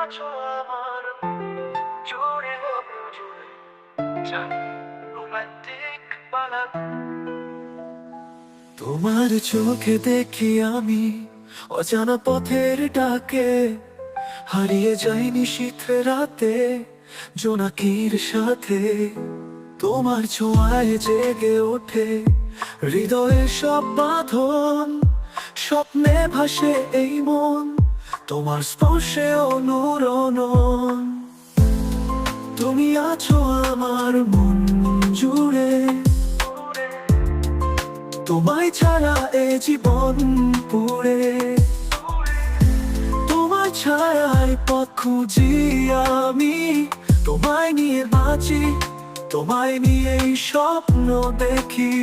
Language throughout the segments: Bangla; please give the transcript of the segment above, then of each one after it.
আছো আমার জুড়ে জুড়ে রোমান্টিক বালাদ। তোমার চোখে দেখি আমি অজানা পথের ডাকে, হারিয়ে যাই নিশীথে রাতে জোনাকির সাথে। তোমার ছোঁয়ায় জেগে ওঠে হৃদয়ের সব বাঁধন, স্বপ্নে ভাসে এই মন তোমার স্পর্শে অনুরণন। তুমি আছো আমার মন জুড়ে, তোমায় ছাড়া এ জীবন পুড়ে। তোমার ছায়ায় পথ খুঁজি আমি, তোমায় নিয়ে বাঁচি, তোমায় নিয়েই স্বপ্ন দেখি।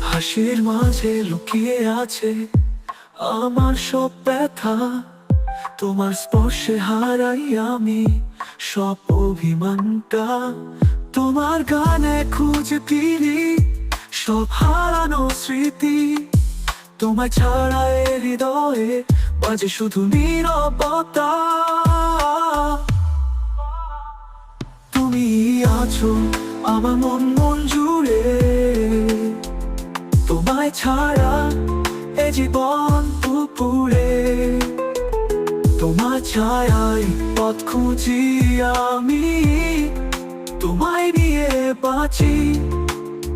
হাসির মাঝে লুকিয়ে আছে আমার সব ব্যথা, তোমার স্পর্শে হারাই আমি সব অভিমানটা। তোমার গানে খুঁজে ফিরি সব হারানো স্মৃতি, তোমায় ছাড়া এ হৃদয়ে বাজে শুধু নীরবতা। তুমি আছো আমার মন জুড়ে, তোমায় ছাড়া এ জীবন পুড়ে। তোমার ছায়ায় পথ খুঁজি আমি, তোমায় নিয়ে বাঁচি,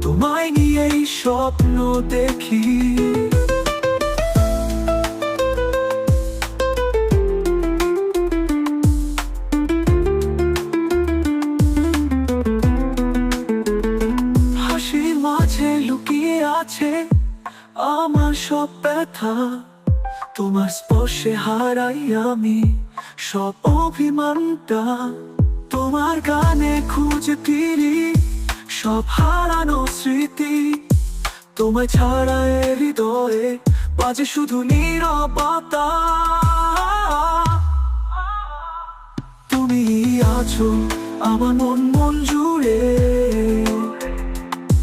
তোমায় নিয়েই স্বপ্ন দেখি। হাসির মাঝে লুকিয়ে আছে আমার সব ব্যথা, তোমার স্পর্শে হারাই আমি সব অভিমানটা। তোমার গানে খুঁজে ফিরি সব হারানো স্মৃতি, তোমায় ছাড়া এ হৃদয়ে বাজে শুধু নীরবতা। তুমি আছো আমার মন জুড়ে,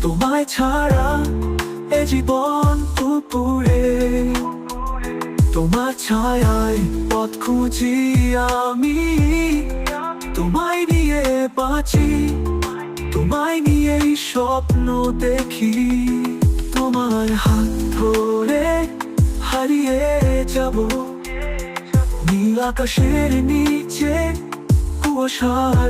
তোমায় ছাড়া এ জীবন পুড়ে। তোমার ছায়ায় পথ খুঁজি আমি, তোমায় নিয়ে বাঁচি, তোমায় নিয়েই স্বপ্ন দেখি। তোমার হাত ধরে হারিয়ে যাব নীল আকাশের নিচে কুয়াশা।